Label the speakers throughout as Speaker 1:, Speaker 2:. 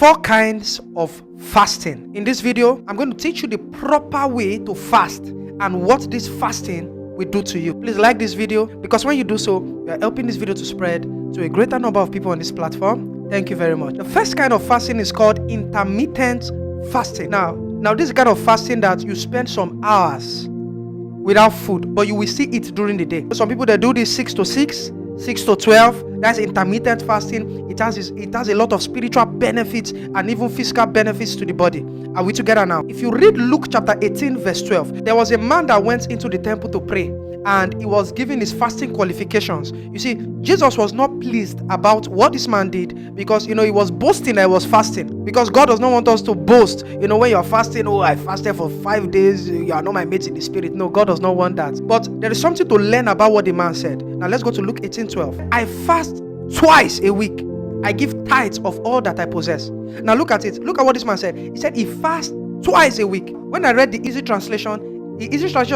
Speaker 1: 4 kinds of fasting. In this video, I'm going to teach you the proper way to fast and what this fasting will do to you. Please like this video, because when you do so, you are helping this video to spread to a greater number of people on this platform. Thank you very much. The first kind of fasting is called intermittent fasting. Now this is the kind of fasting that you spend some hours without food, but you will still eat during the day. Some people, they do this 6 to 6, 6 to 12. That's intermittent fasting. It has a lot of spiritual benefits and even physical benefits to the body. Are we together now? If you read Luke chapter 18 verse 12, there was a man that went into the temple to pray, and he was given his fasting qualifications. You see, Jesus was not pleased about what this man did, because he was boasting that he was fasting. Because God does not want us to boast. When you are fasting, oh, I fasted for 5 days, you are not my mate in the spirit. No, God does not want that. But there is something to learn about what the man said. Now let's go to Luke 18:12. I fast twice a week. I give tithes of all that I possess. Now look at it. Look at what this man said. He said he fasts twice a week. When I read the easy translation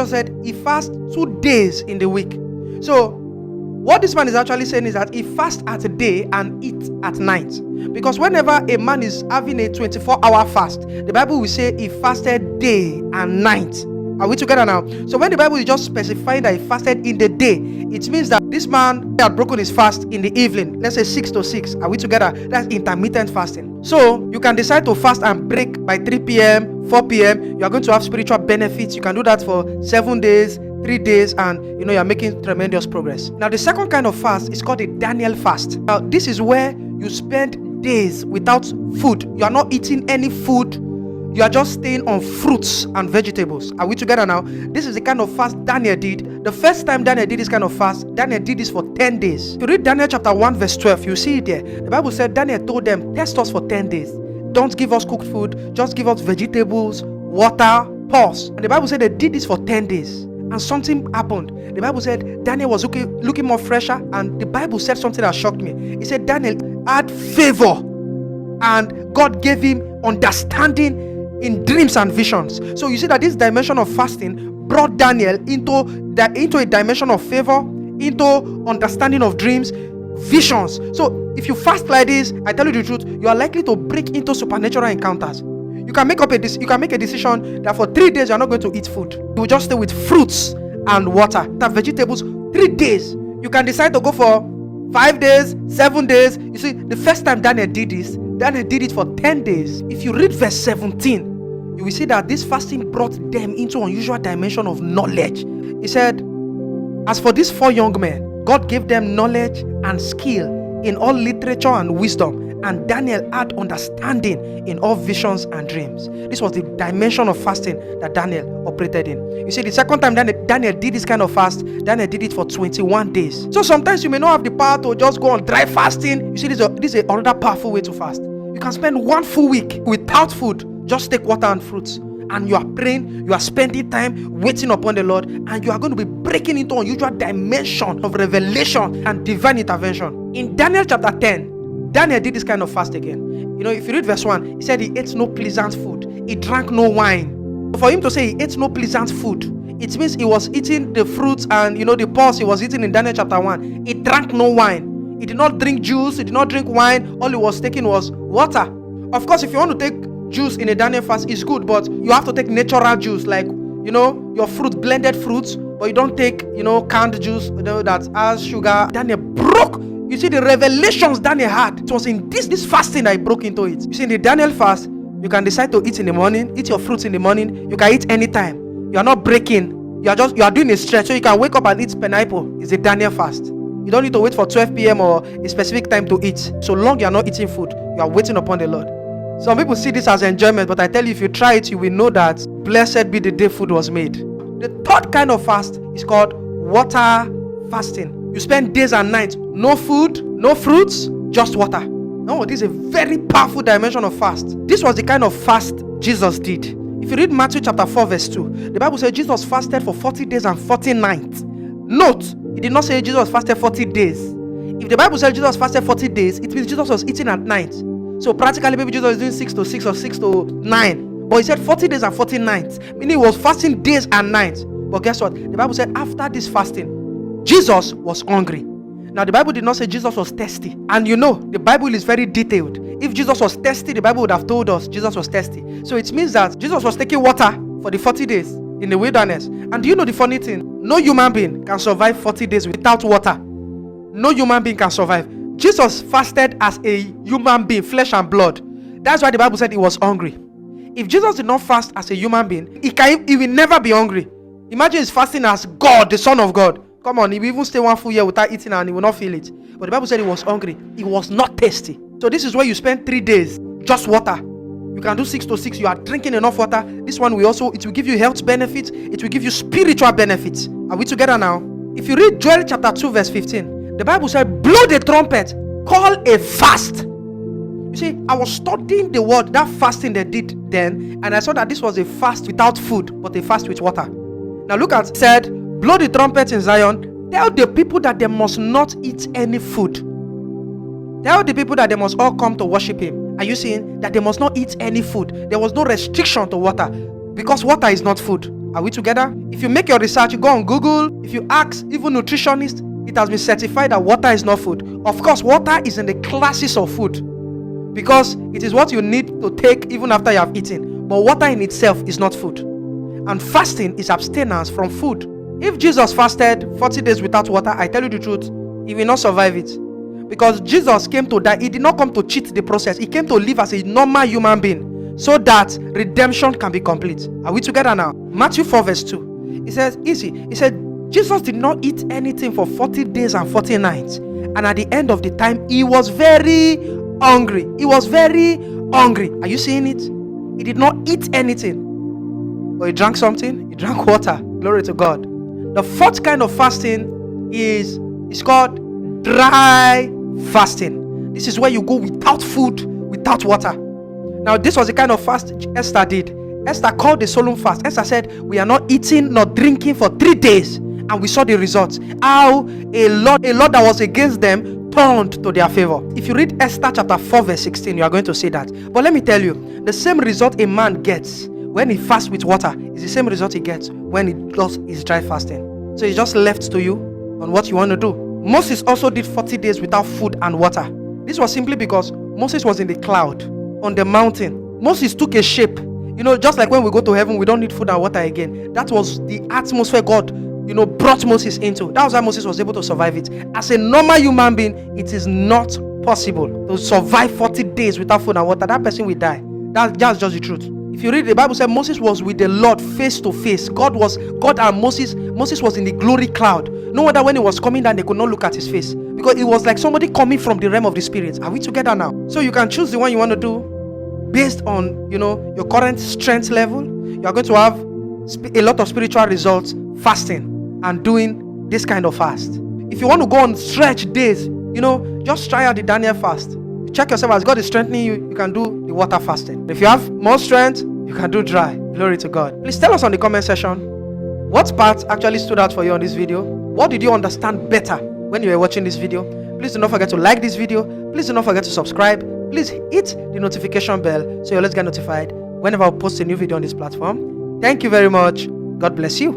Speaker 1: said he fasts 2 days in the week. So what this man is actually saying is that he fasts at a day and eats at night. Because whenever a man is having a 24-hour fast, the Bible will say he fasted day and night. Are we together now? So when the Bible is just specifying that he fasted in the day, it means that this man had broken his fast in the evening. Let's say 6 to 6. Are we together? That's intermittent fasting. So you can decide to fast and break by 3 p.m., 4 p.m. You are going to have spiritual benefits. You can do that for 7 days, 3 days, and you are making tremendous progress. Now the second kind of fast is called a Daniel fast. Now this is where you spend days without food. You are not eating any food. You are just staying on fruits and vegetables. Are we together now? This is the kind of fast Daniel did. The first time Daniel did this kind of fast, Daniel did this for 10 days. If you read Daniel chapter 1 verse 12, you see it there. The Bible said Daniel told them, test us for 10 days. Don't give us cooked food. Just give us vegetables, water, pause. And the Bible said they did this for 10 days. And something happened. The Bible said Daniel was looking more fresher. And the Bible said something that shocked me. It said Daniel had favor. And God gave him understanding in dreams and visions. So you see that this dimension of fasting brought Daniel into a dimension of favor, into understanding of dreams, visions. So if you fast like this, I tell you the truth, you are likely to break into supernatural encounters. You can make a decision that for 3 days you are not going to eat food. You will just stay with fruits and water, have vegetables 3 days. You can decide to go for 5 days, 7 days. You see, the first time Daniel did this, Daniel did it for 10 days. If you read verse 17, you will see that this fasting brought them into an unusual dimension of knowledge. He said, as for these 4 young men, God gave them knowledge and skill in all literature and wisdom, and Daniel had understanding in all visions and dreams. This was the dimension of fasting that Daniel operated in. You see, the second time Daniel did this kind of fast, Daniel did it for 21 days. So sometimes you may not have the power to just go on dry fasting. You see, this is another powerful way to fast. You can spend 1 full week without food. Just take water and fruits, and you are praying, you are spending time waiting upon the Lord, and you are going to be breaking into an unusual dimension of revelation and divine intervention. In Daniel chapter 10, Daniel did this kind of fast again. If you read verse 1, he said he ate no pleasant food, he drank no wine. For him to say he ate no pleasant food, it means he was eating the fruits and the pulse he was eating in Daniel chapter 1. He drank no wine. He did not drink juice, he did not drink wine. All he was taking was water. Of course, if you want to take juice in a Daniel fast, is good, but you have to take natural juice, like your fruit, blended fruits, but you don't take canned juice that has sugar. Daniel broke. You see, the revelations Daniel had, it was in this fasting that he broke into it. You see, in the Daniel fast, you can decide to eat in the morning, eat your fruits in the morning. You can eat anytime. You are not breaking. You are doing a stretch, so you can wake up and eat pineapple. It's a Daniel fast. You don't need to wait for 12 p.m. or a specific time to eat. So long you are not eating food, you are waiting upon the Lord. Some people see this as enjoyment, but I tell you, if you try it, you will know that blessed be the day food was made. The third kind of fast is called water fasting. You spend days and nights, no food, no fruits, just water. No, this is a very powerful dimension of fast. This was the kind of fast Jesus did. If you read Matthew chapter 4 verse 2, the Bible says Jesus fasted for 40 days and 40 nights. Note, it did not say Jesus fasted 40 days. If the Bible says Jesus fasted 40 days, it means Jesus was eating at night. So practically, maybe Jesus is doing 6 to 6 or 6 to 9. But he said 40 days and 40 nights. Meaning he was fasting days and nights. But guess what? The Bible said after this fasting, Jesus was hungry. Now, the Bible did not say Jesus was thirsty. And the Bible is very detailed. If Jesus was thirsty, the Bible would have told us Jesus was thirsty. So it means that Jesus was taking water for the 40 days in the wilderness. And do you know the funny thing? No human being can survive 40 days without water. No human being can survive. Jesus fasted as a human being, flesh and blood. That's why the Bible said he was hungry. If Jesus did not fast as a human being, he will never be hungry. Imagine he's fasting as God, the Son of God. Come on, he will even stay 1 full year without eating and he will not feel it. But the Bible said he was hungry. He was not thirsty. So this is where you spend 3 days, just water. You can do 6 to 6. You are drinking enough water. This one it will give you health benefits. It will give you spiritual benefits. Are we together now? If you read Joel chapter 2 verse 15, the Bible said, blow the trumpet, call a fast. You see, I was studying the word, that fasting they did then, and I saw that this was a fast without food, but a fast with water. Now look at it said, blow the trumpet in Zion, tell the people that they must not eat any food. Tell the people that they must all come to worship him. Are you seeing that they must not eat any food? There was no restriction to water because water is not food. Are we together? If you make your research, you go on Google, if you ask even nutritionists, it has been certified that water is not food. Of course, water is in the classes of food because it is what you need to take even after you have eaten. But water in itself is not food. And fasting is abstinence from food. If Jesus fasted 40 days without water, I tell you the truth, he will not survive it. Because Jesus came to die. He did not come to cheat the process. He came to live as a normal human being so that redemption can be complete. Are we together now? Matthew 4 verse 2. It says, easy. He said, Jesus did not eat anything for 40 days and 40 nights. And at the end of the time, he was very hungry. He was very hungry. Are you seeing it? He did not eat anything. But he drank something. He drank water. Glory to God. The fourth kind of fasting is called dry fasting. This is where you go without food, without water. Now, this was the kind of fast Esther did. Esther called the solemn fast. Esther said, we are not eating nor drinking for 3 days. And we saw the results. How a lot that was against them turned to their favor. If you read Esther chapter 4 verse 16, you are going to see that. But let me tell you, the same result a man gets when he fasts with water is the same result he gets when he does his dry fasting. So it's just left to you on what you want to do. Moses also did 40 days without food and water. This was simply because Moses was in the cloud on the mountain. Moses took a shape. Just like when we go to heaven, we don't need food and water again. That was the atmosphere God, brought Moses into. That was how Moses was able to survive it. As a normal human being, it is not possible to survive 40 days without food and water. That person will die. That's just the truth. If you read, the Bible said Moses was with the Lord face to face. God and Moses was in the glory cloud. No wonder when he was coming down, they could not look at his face because it was like somebody coming from the realm of the spirit. Are we together now? So you can choose the one you want to do based on your current strength level. You are going to have a lot of spiritual results fasting and doing this kind of fast. If you want to go on stretch days, just try out the Daniel fast. Check yourself. As God is strengthening you, you can do the water fasting. If you have more strength, you can do dry. Glory to God. Please tell us on the comment section what part actually stood out for you on this video. What did you understand better when you were watching this video? Please do not forget to like this video. Please do not forget to subscribe. Please hit the notification bell so you always get notified whenever I post a new video on this platform. Thank you very much. God bless you.